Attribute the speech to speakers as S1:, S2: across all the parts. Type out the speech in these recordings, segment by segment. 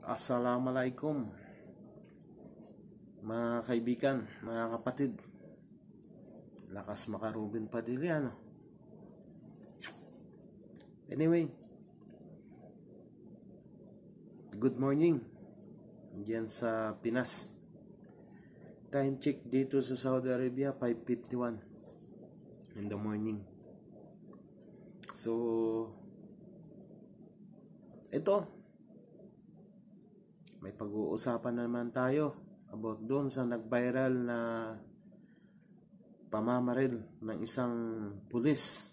S1: Assalamualaikum mga kaibigan, mga kapatid. Lakas makarubin Padilla, no? Anyway, good morning diyan sa Pinas. Time check dito sa Saudi Arabia 5:51 in the morning. So ito, may pag-uusapan naman tayo about doon sa nag-viral na pamamaril ng isang pulis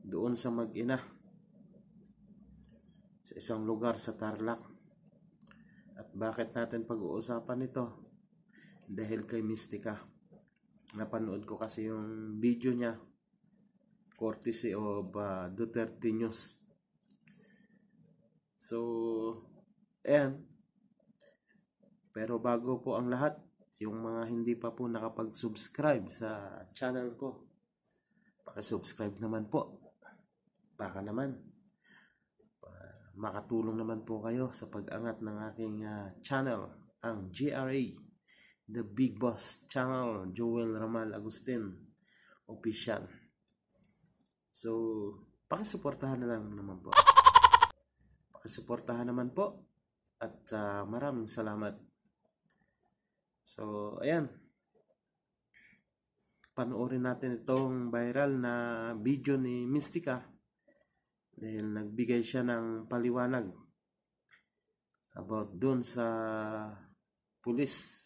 S1: doon sa Mag-ina sa isang lugar sa Tarlac. At bakit natin pag-uusapan ito? Dahil kay Mystica. Napanood ko kasi yung video niya, courtesy of Duterte News. So ayan. Pero bago po ang lahat, yung mga hindi pa po nakapag-subscribe sa channel ko, paki-subscribe naman po. Baka naman makatulong naman po kayo sa pag-angat ng aking channel, ang GRA, The Big Boss Channel, Joel Ramal Agustin Official. So paki-suportahan na lang naman po. Paki-suportahan naman po. At maraming salamat. So, ayan. Panoorin natin itong viral na video ni Mystica. Dahil nagbigay siya ng paliwanag about dun sa pulis.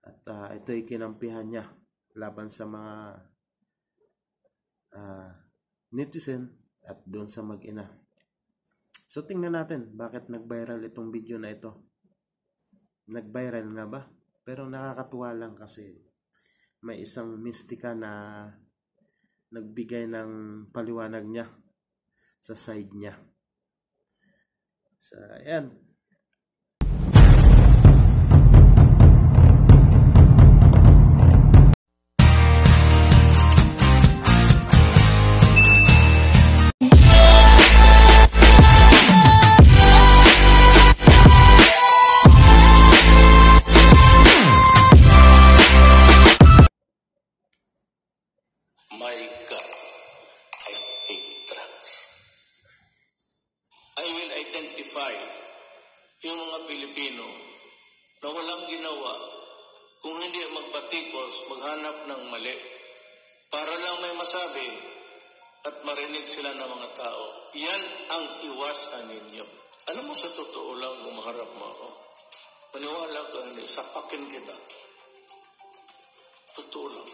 S1: At ito'y kinampihan niya laban sa mga netizen at dun sa Mag-ina. So tingnan natin bakit nag-viral itong video na ito. Nag-viral nga ba? Pero nakakatuwa lang kasi may isang Mystica na nagbigay ng paliwanag niya sa side niya. So ayan.
S2: My God, I hate drugs. I will identify yung mga Pilipino na walang ginawa kung hindi magpatikos, maghanap ng mali para lang may masabi at marinig sila ng mga tao. Yan ang iwasan ninyo. Alam mo, sa totoo lang, kung maharap mo ako, maniwala ka, hindi, sapakin kita. Totoo lang.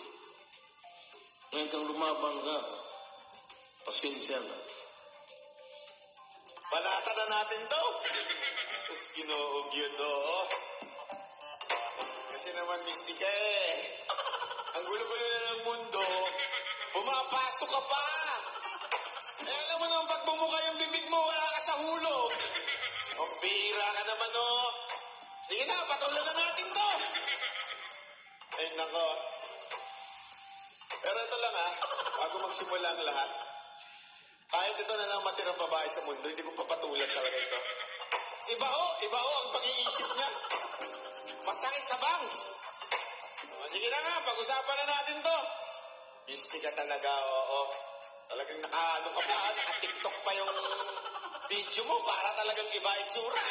S2: Ngayon kang lumaban ka, pasensya na.
S3: Balata na natin to. Sus, ginuog yun do. Kasi naman, Mystica ang gulo-gulo na ng mundo, pumapasok ka pa. Eh, alam mo naman, pag bumuka yung bibig mo, wala ka sa hulog. Ang bihira ka naman, oh. Sige na, patuloy na natin to. Ay, nako. Pero ito lang bago magsimula ang lahat, kahit ito na lang matirang babae sa mundo, hindi ko papatulan talaga ito. Iba ho ang pag-iisip niya. Masakit sa bangs. Sige na nga, pag-usapan na natin to. Mystica talaga, oo. Talagang naka-TikTok pa yung video mo para talagang iba itsura,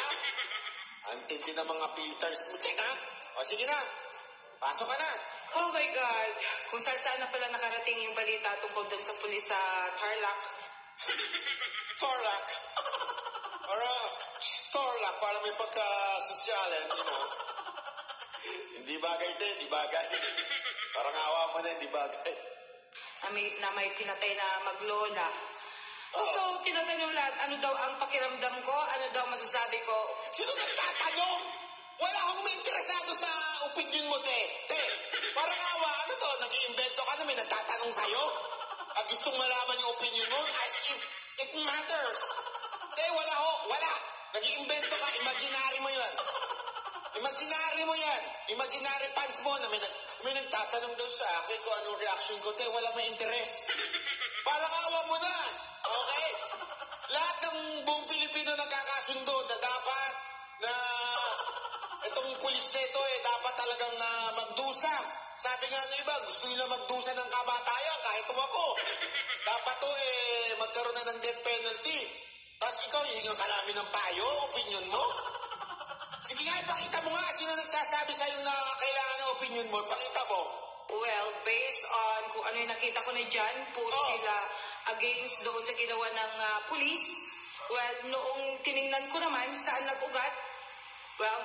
S3: Ang tindi ng mga filters mo dyan, O sige na, pasok ka na.
S4: Oh my God. Kung saan na pala nakarating yung balita tungkol dun sa pulis sa Tarlac.
S3: Tarlac? Or Tarlac, para may pagka-sosyalan, Hindi bagay din, hindi bagay. Parang awa mo na, hindi bagay.
S4: May pinatay na maglola. So, tinatanong lahat, ano daw ang pakiramdam ko? Ano daw masasabi ko?
S3: Sino nagtatanong? Wala akong may interesado sa opinion mo, te. Parang awa, nag-iimbento ka na may nagtatanong sa'yo? At gustong malaman yung opinion mo as if it matters. Wala. Nag-iimbento ka, imaginary mo yan. Imaginary fans mo na may nagtatanong daw sa akin kung anong reaction ko, wala may interest. Parang awa mo na, okay? Lahat ng buong Pilipino nagkakasundo talagang magdusa. Sabi nga ng iba, gusto nila magdusa ng kamatayan kahit ako. Dapat to magkaroon na ng death penalty. Tapos ikaw, hihingan ka namin ng payo, opinion mo? Sige nga, ipakita mo nga. Sino nagsasabi sa'yo na kailangan ng opinion mo? Pakita mo.
S4: Well, based on kung ano yung nakita ko na dyan, puro sila against doon sa ginawa ng police. Well, noong tiningnan ko naman saan nag-ugat, well,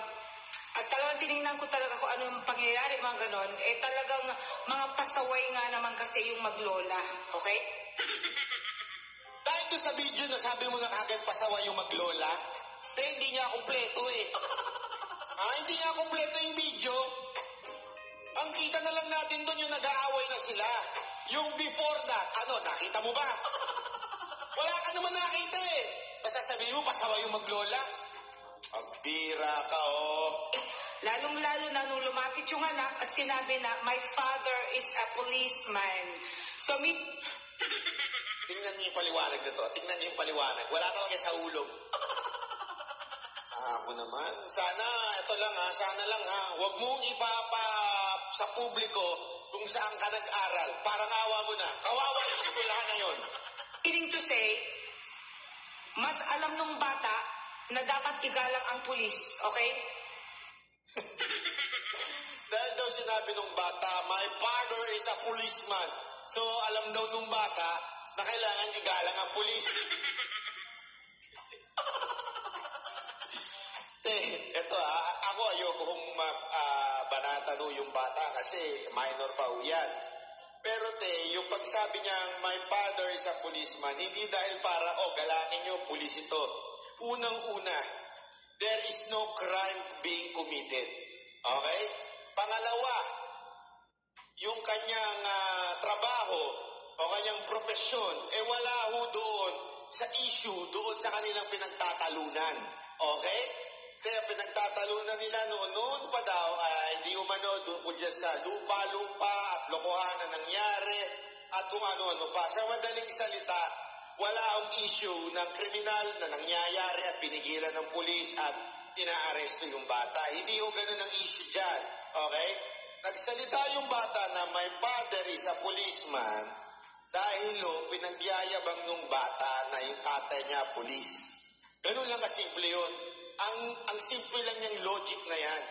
S4: at talagang tiningnan ko talaga kung ano yung pangyayari, mga ganon, talagang mga pasaway nga naman kasi yung maglola, okay?
S3: Dahil doon sa video na sabi mo na kagad pasaway yung maglola, hindi niya kumpleto hindi niya kumpleto yung video. Ang kita na lang natin doon yung nag-aaway na sila. Yung before that, nakita mo ba? Wala ka naman nakita Basta sabihin mo, pasaway yung maglola. Pagbira ka,
S4: Lalong-lalo na nung lumapit yung anak at sinabi na, my father is a policeman. So,
S3: tingnan niyo yung paliwanag na to. Tingnan niyo yung paliwanag. Wala talaga sa ulo. Ako naman. Sana, ito lang sana lang huwag mong sa publiko kung saan ka nag-aral. Parang awa mo na. Kawawa yung eskwelahan na yun.
S4: meaning to say, mas alam nung bata na dapat igalang ang pulis, okay?
S3: Dahil daw sinabi nung bata, my father is a policeman. So, alam daw nung bata na kailangan igalang ang pulis. Eto ako ayoko kung banata do yung bata kasi minor pa yan. Pero yung pagsabi niya, my father is a policeman, hindi dahil para, galangin niyo, pulis ito. Unang-una, there is no crime being committed. Okay? Pangalawa, yung kanyang trabaho o kanyang profesyon, wala ho doon sa issue, doon sa kanilang pinagtatalunan. Okay? Kaya pinagtatalunan nila noon pa daw hindi umano doon dyan sa lupa-lupa at lokohan na nangyari at kung ano-ano pa. Sa madaling salita, wala ang issue ng kriminal na nangyayari at pinigilan ng pulis at inaaresto yung bata. Hindi ho ganun ang issue dyan. Okay? Nagsalita yung bata na my father is a policeman dahil pinagyayabang nung bata na yung tatay niya pulis. Ganun lang kasimple yun. Ang simple lang niyang logic na yan.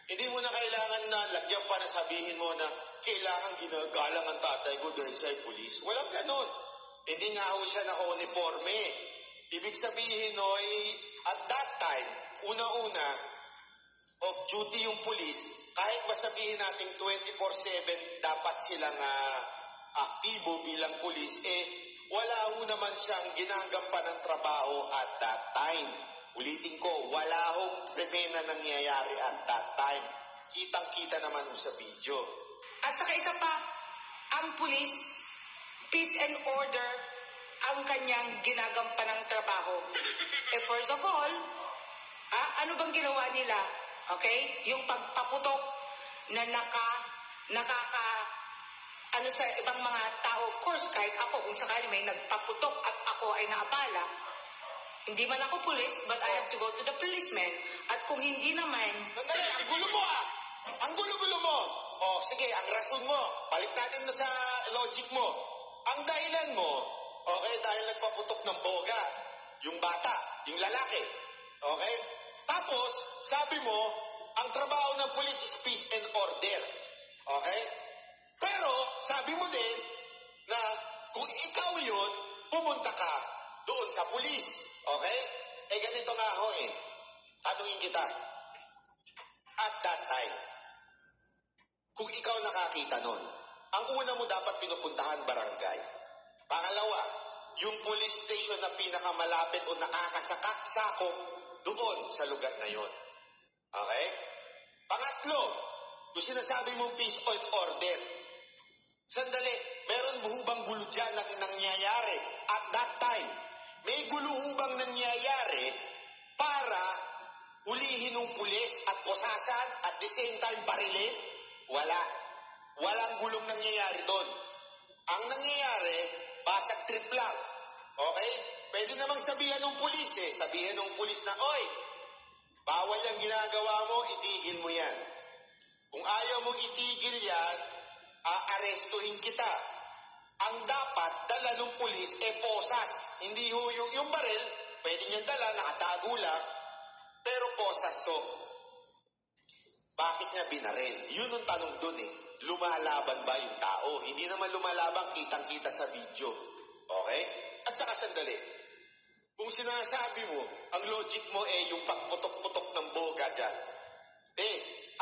S3: Hindi mo na kailangan na lagyan pa na sabihin mo na kailangan ginagalang ang tatay ko dahil siya ay pulis. Walang ganun. Hindi nga ho siya naka-uniforme. Ibig sabihin at that time, una-una, off-duty yung pulis, kahit ba sabihin natin 24/7 dapat silang aktibo bilang pulis, wala ho naman siyang ginagampanan ng trabaho at that time. Ulitin ko, wala hong krimen na nangyayari at that time. Kitang-kita naman sa video.
S4: At saka isa pa, ang pulis, peace and order ang kanyang ginagampanang trabaho. First of all, ano bang ginawa nila? Okay? Yung pagpaputok na sa ibang mga tao. Of course, kahit ako, kung sakali may nagpaputok at ako ay naabala, hindi man ako pulis, but I have to go to the policeman. At kung hindi naman...
S3: Sandali, ang gulo mo Ang gulo-gulo mo. Sige, ang rason mo. Balik natin na sa logic mo. Ang dahilan mo, okay, dahil nagpaputok ng boga, yung bata, yung lalaki. Okay? Tapos, sabi mo, ang trabaho ng pulis is peace and order. Okay? Pero, sabi mo din na kung ikaw yun, pumunta ka doon sa pulis. Okay? Ganito nga ho tanungin kita. At that time, kung ikaw nakakita nun, ang una mo dapat pinupuntahan barangay. Pangalawa, yung police station na pinakamalapit o nakakasakop doon sa lugar na yon. Okay? Pangatlo, yung sinasabi mong peace and order. Sandali, meron buhubang gulo dyan na nangyayari at that time. May gulo hubang nangyayari para hulihin ng pulis at posasan at the same time barilin? Wala. Walang gulong nangyayari doon. Ang nangyayari, basag trip lang. Okay? Pwede namang sabihan ng pulis Sabihan ng pulis na, oy, bawal yung ginagawa mo, itigil mo yan. Kung ayaw mong itigil yan, aarestuhin kita. Ang dapat dala ng pulis posas. Hindi yung baril, pwede niyang dala, nakatago lang, pero posas. So, bakit niya binaril? Yun ang tanong dun Lumalaban ba yung tao? Hindi naman lumalaban, kitang-kita sa video. Okay? At saka sandali. Kung sinasabi mo, ang logic mo yung pagputok-putok ng boga dyan.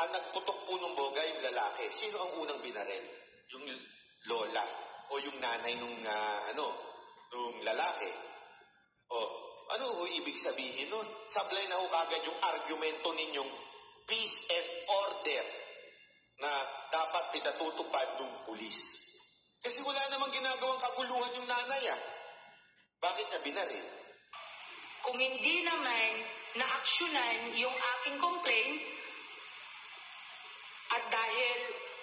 S3: Ang nagputok po ng boga yung lalaki. Sino ang unang binaril? Yung lola o yung nanay nung lalaki. Ano ibig sabihin nun? Sablay na kagad yung argumento ninyong peace and order na dapat pinatutupad ng pulis. Kasi wala namang ginagawang kaguluhan yung nanay Bakit niya binaril?
S4: Kung hindi naman na-aksyonan yung aking complaint at dahil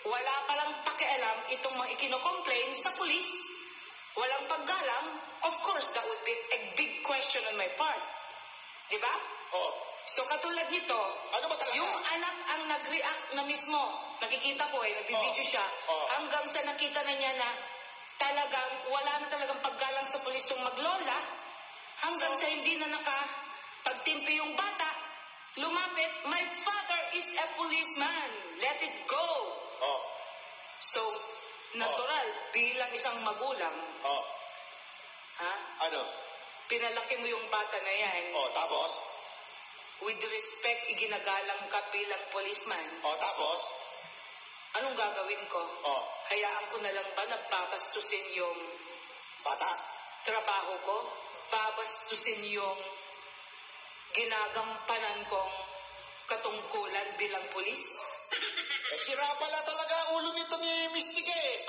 S4: wala palang pakialam itong mga ikino-complain sa pulis, walang paggalang, of course, that would be a big question on my part. Diba? So katulad nito,
S3: ano ba talaga?
S4: Yung anak ang nag-react na mismo, nakikita ko nagbibideo siya, hanggang sa nakita na niya na talagang wala na talagang paggalang sa pulis tong maglola, hanggang sa hindi na nakapagtimpi yung bata, lumapit, my father is a policeman, let it go. So, natural, bilang isang magulang,
S3: Ano?
S4: pinalaki mo yung bata na yan,
S3: Tapos?
S4: with respect, iginagalang ka bilang policeman.
S3: Tapos?
S4: Anong gagawin ko? Hayaan ko na lang ba na babastusin yung
S3: Bata?
S4: trabaho ko? Babastusin yung ginagampanan kong katungkulan bilang pulis?
S3: Sira pala talaga ulo nito ni Mystique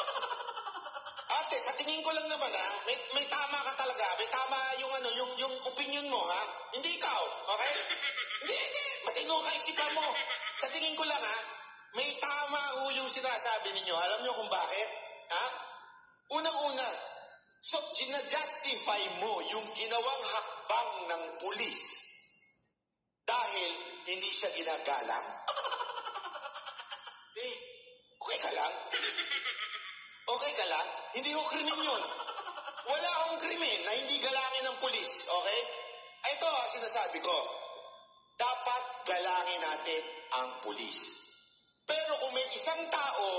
S3: Ate, sa tingin ko lang naman may tama ka talaga. May tama yung opinion mo Hindi ikaw, okay? Hindi. Matino ka isipan mo. Sa tingin ko lang may tama yung sinasabi ninyo. Alam nyo kung bakit? Unang-una, so ginajustify mo yung ginawang hakbang ng pulis dahil hindi siya ginagalang. Okay ka lang? Okay ka lang? Hindi ko krimen yun. Wala akong krimen na hindi galangin ng pulis, okay? Ito sinasabi ko. Dapat galangin natin ang pulis. Pero kung may isang tao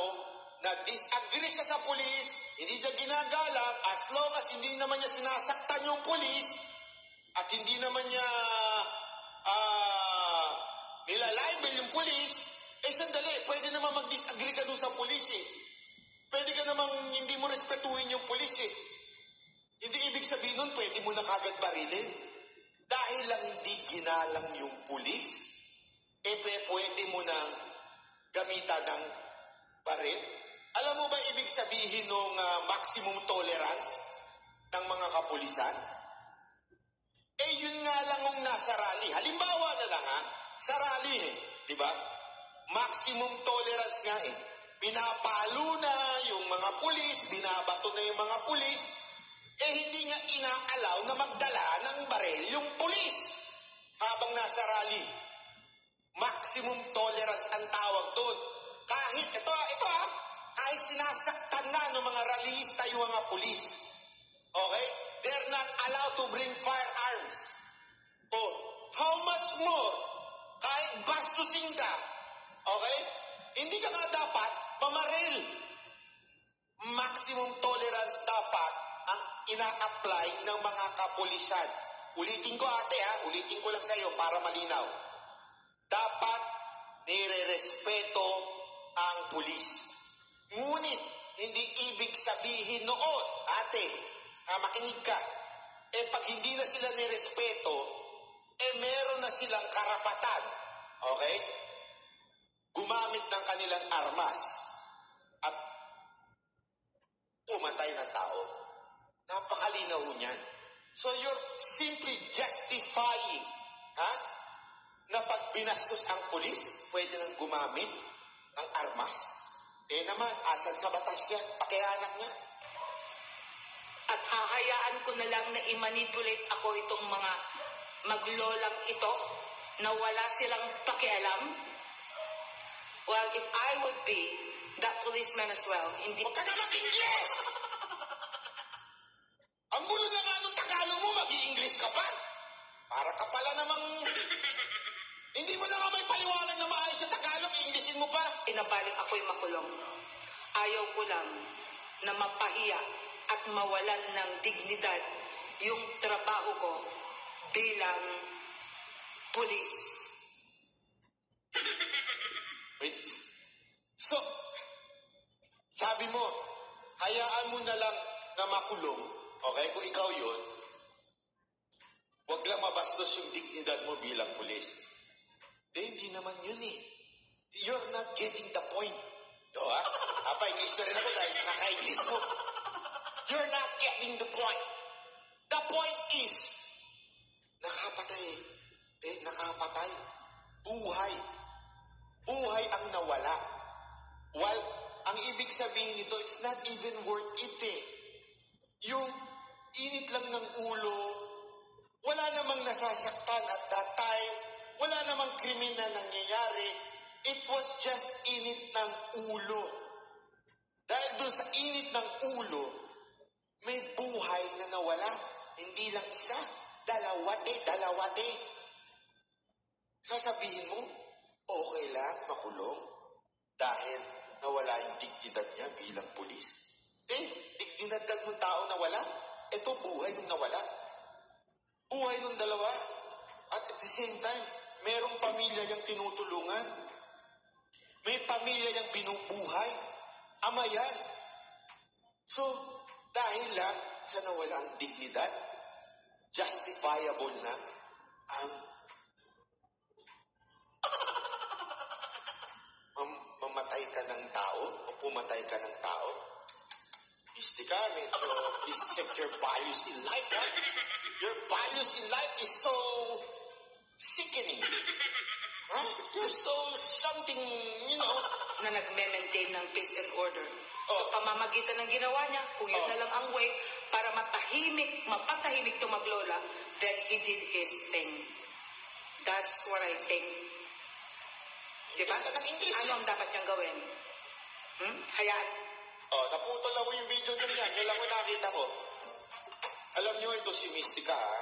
S3: na disagree siya sa pulis, hindi niya ginagalang, as long as hindi naman niya sinasaktan yung pulis, at hindi naman niya nilalibel yung pulis, sandali, pwede naman mag-disagree ka doon sa pulis Pwede ka namang hindi mo respetuhin yung pulis Hindi ibig sabihin nun, pwede mo na kagad barilin. Dahil lang hindi ginalang yung pulis, pwede mo nang gamitan ng baril. Alam mo ba ibig sabihin ng maximum tolerance ng mga kapulisan? Yun nga lang ang nasa rally. Halimbawa na lang sa rally di ba? Maximum tolerance nga Pinapalo na yung mga pulis, binabato na yung mga pulis, hindi nga inaalaw na magdala ng baril yung pulis habang nasa rally. Maximum tolerance ang tawag doon. Kahit, kahit sinasaktan na ng mga rallyista yung mga pulis. Okay? They're not allowed to bring firearms. How much more? Kahit bastusin ka, okay? Hindi ka nga dapat mamaril. Maximum tolerance dapat ang ina-apply ng mga kapulisan. Ulitin ko ulitin ko lang sa iyo para malinaw. Dapat nire-respeto ang pulis. Ngunit, hindi ibig sabihin noon, makinig ka, pag hindi na sila nirespeto, meron na silang karapatan, okay? Gumamit ng kanilang armas at pumatay ng tao. Napakalinaw niyan. So you're simply justifying, na pag binastos ang pulis, pwede nang gumamit ng armas. Naman, asan sa batas yan? Pakianak niya.
S4: At hahayaan ko na lang na i-manipulate ako itong mga maglolang ito na wala silang pakialam Well, if I would be that policeman as well, hindi...
S3: Huwag ka na mag-Ingles! Ang gulo na nga nung Tagalog mo, mag-i-English ka pa? Para ka pala namang... Hindi mo na nga may paliwanag na maayos sa Tagalog, Englishin mo pa.
S4: Pinabaling ako'y makulong. Ayaw ko lang na mapahiya at mawalan ng dignidad yung trabaho ko bilang pulis.
S3: Wait. So, sabi mo, hayaan mo na lang na makulong, okay? Kung ikaw yun, wag lang mabastos yung dignidad mo bilang pulis. Hindi naman yun eh. You're not getting the point. Ha? English na rin ako dahil sa kaka-English mo. You're not getting the point. The point is, nakapatay. Nakapatay. Buhay. Buhay ang nawala. While, ang ibig sabihin nito, it's not even worth it eh. Yung init lang ng ulo, wala namang nasasaktan at that time, wala namang krimen na nangyayari. It was just init ng ulo. Dahil doon sa init ng ulo, may buhay na nawala. Hindi lang isa, dalawate. Sasabihin mo, okay lang makulong dahil nawala yung dignidad niya bilang pulis. Dignidad ng tao nawala. Ito buhay nung nawala. Buhay nung dalawa. At the same time, merong pamilya niyang tinutulungan. May pamilya niyang binubuhay. Ama yan. So, dahil lang sa nawalang dignidad, justifiable na ang mamatay ka ng tao o pumatay ka ng tao. Mistika, medyo please check your values in life, ha? Your values in life is so sickening. Huh? You're so something,
S4: na nagme-maintain ng peace and order. Sa pamamagitan ng ginawa niya, kung yun na lang ang way para mapatahimik to Maglola, then he did his thing. That's what I think. Diba? Ano ang dapat niyang gawin? Hayaan.
S3: Naputol ako yung video niya. Yan lang yung nakita ko. Alam niyo, ito si Mystica, ha?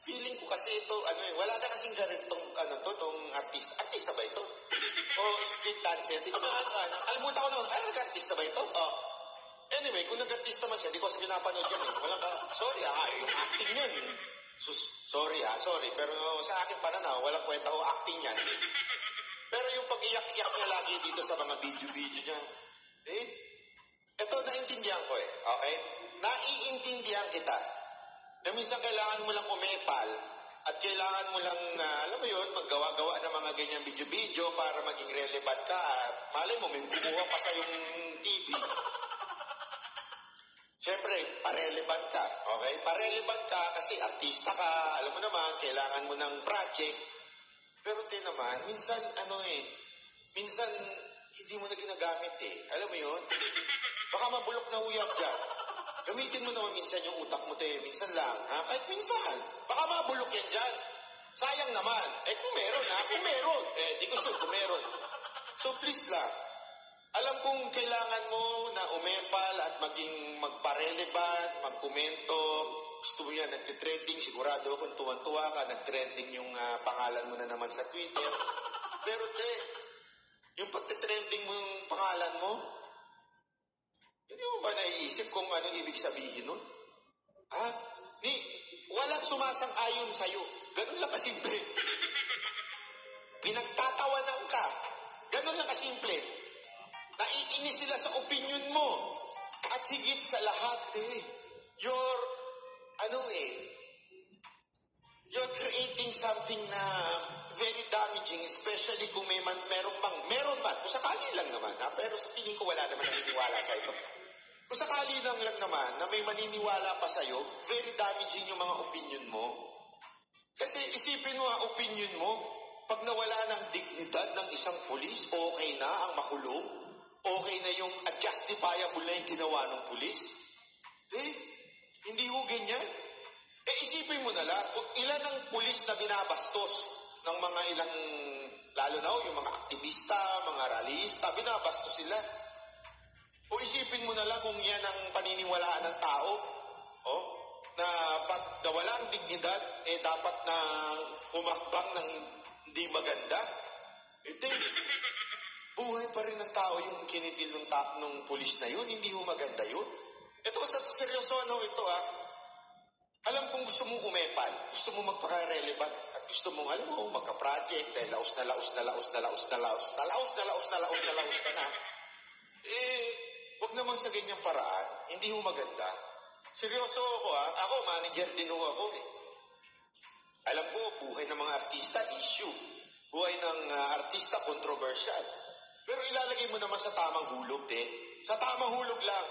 S3: Feeling ko kasi ito, wala na kasing ganitong, tong artista. Artista ba ito? O split dancer? Di ko kalimutan ko na, nag-artista ba ito? Anyway, kung nag-artista man siya, di ko kasi pinapanood yun eh. Sorry yung acting yun. Sorry. Pero sa akin pananaw, walang kwenta ko acting yan. Pero yung pag-iyak-iyak niya lagi dito sa mga video-video niya, ito naintindihan ko eh. Okay? Naiintindihan kita. Na minsan kailangan mo lang umepal at kailangan mo lang, maggawa-gawa ng mga ganyang video-video para maging relevant ka at malay mo, may kumuha pa sa yung TV. Siyempre, parelevant ka. Okay? Parelevant ka kasi artista ka, alam mo naman, kailangan mo ng project. Pero naman, minsan, minsan hindi mo na ginagamit eh. Alam mo yun? Baka mabulok na uyap dyan. Gamitin mo naman minsan yung utak mo, minsan lang, ha? Kahit minsan. Baka mabulok yan dyan. Sayang naman. Kung meron, ha? Kung meron. Di ko sure kung meron. So please lang. Alam kong kailangan mo na umepal at maging magparelevant, magkomento. Gusto mo yan, nagtitrending. Sigurado kung tuwan-tuwa ka, nagtrending yung pangalan mo na naman sa Twitter. Pero yung pagtitrending mo yung pangalan mo, hindi mo ba naiisip kung anong ibig sabihin nun? Ha? Walang sumasang-ayon sa'yo. Ganun lang kasimple. Pinagtatawanan ka. Ganun lang kasimple. Naiinis sila sa opinion mo. At higit sa lahat, you're creating something na very damaging, especially kung meron man, kung sakali lang naman, ha? Pero sa tingin ko wala naman naniniwala sa ito. Kung sakali lang naman na may maniniwala pa sa'yo, very damaging yung mga opinion mo. Kasi isipin mo ang opinion mo, pag nawala ng dignidad ng isang pulis, okay na ang makulong? Okay na yung justifiable na yung ginawa ng pulis? Hindi ho ganyan. Isipin mo na lang, kung ilan ang pulis na binabastos ng mga ilang, lalo na yung mga aktivista, mga rallyista, binabastos sila. O isipin mo na lang kung yan ang paniniwalaan ng tao, na pag nawala ang dignidad, dapat na humakbang ng hindi maganda. Hindi. Buhay pa rin ng tao yung kinitil ng pulis na yun, hindi ho maganda yun. Ito, seryoso ito Alam kong gusto mong umepal, gusto mong magpaka-relevant, at gusto mong, alam mo, magka-project, dahil laos ka na. Wag naman sa ganyang paraan, hindi ho maganda. Seryoso ako ako manager din ho ako Alam ko, buhay ng mga artista, issue. Buhay ng artista, controversial. Pero ilalagay mo naman sa tamang hulog Sa tamang hulog lang.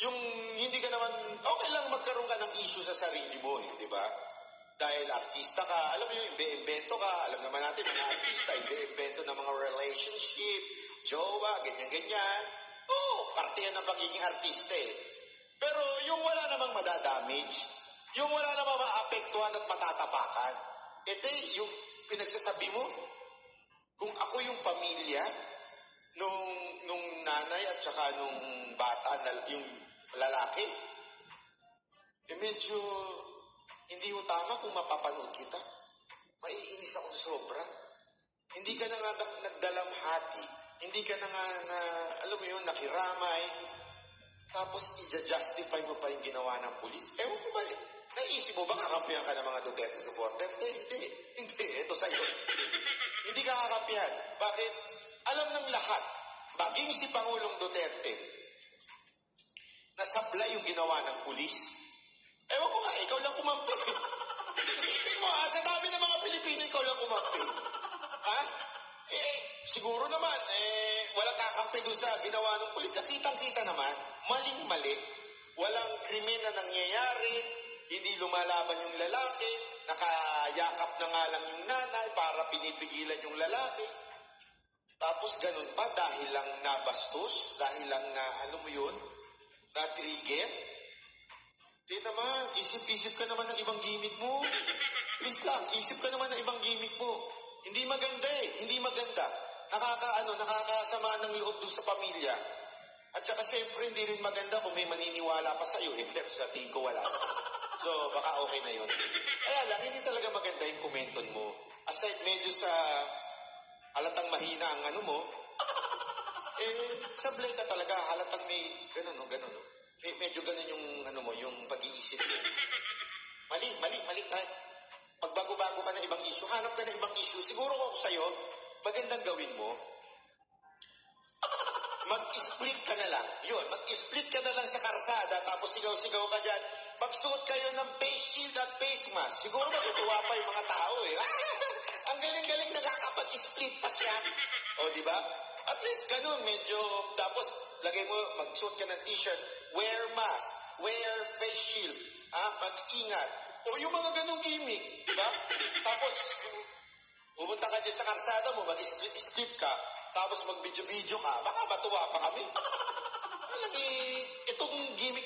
S3: Yung hindi ka naman, okay lang magkaroon ka ng issue sa sarili mo, di ba? Dahil artista ka, alam mo yung imbe-invento ka, alam naman natin mga artista, imbe-invento ng mga relationship, jowa, ganyan-ganyan. Parte yan ng pagiging artista Pero yung wala namang madadamage, yung wala namang maapektuhan at matatapakan, yung pinagsasabi mo, kung ako yung pamilya, nung nanay at saka nung bata, yung lalaki, medyo hindi ho tama kung mapapanood kita. Maiinis ako sobra. Hindi ka na nga nagdalamhati. Hindi ka na nga alam mo yun, nakiramay. Tapos i-justify mo pa yung ginawa ng pulis. Ewan ko ba naisip mo ba kakampihan ka ng mga Duterte supporter? Hindi. Ito sa'yo. Hindi ka kakampihan. Bakit? Alam ng lahat, maging si Pangulong Duterte, nasablay yung ginawa ng pulis. Ewan ko nga, ikaw lang kumampi. Isipin mo sa dami ng mga Pilipino, ikaw lang kumampi. Siguro naman, walang kakampi doon sa ginawa ng pulis. Kitang-kita naman, maling-mali. Walang krimen na nangyayari, hindi lumalaban yung lalaki, nakayakap na nga lang yung nanay para pinipigilan yung lalaki. Tapos ganun pa, dahil lang nabastos, dahil lang na-trigger. Di naman, isip-isip ka naman ng ibang gimmick mo. Please lang, isip ka naman ng ibang gimmick mo. Hindi maganda hindi maganda. Nakakasama ng loob dun sa pamilya. At saka siyempre, hindi rin maganda kung may maniniwala pa sa'yo, pero sa tingin ko wala. So, baka okay na yun. Kaya lang, hindi talaga maganda yung kumenton mo. Aside medyo sa halatang mahina ang mo, sablay ka talaga, halatang may ganun. Medyo ganun yung yung pag-iisip mo. Mali tayo. Pag bago-bago ka na ibang issue, hanap ka na ibang issue, siguro ako sa'yo, magandang gawin mo, mag-split ka na lang. Yun, mag-split ka na lang sa karsada, tapos sigaw-sigaw ka dyan. Magsuot kayo ng face shield at face mask. Siguro matutuwa pa yung mga tao Ang galing-galing nakakapag-split pa siya. Di ba? At least ganun, medyo, tapos lagay mo, magsuot ka ng t-shirt, wear mask, wear face shield, mag-ingat. Yung mga ganung gimmick, di ba? Tapos, pumunta ka dyan sa karsada mo, mag-split ka, tapos mag-video-video ka, baka matuwa pa kami. Itong gimmick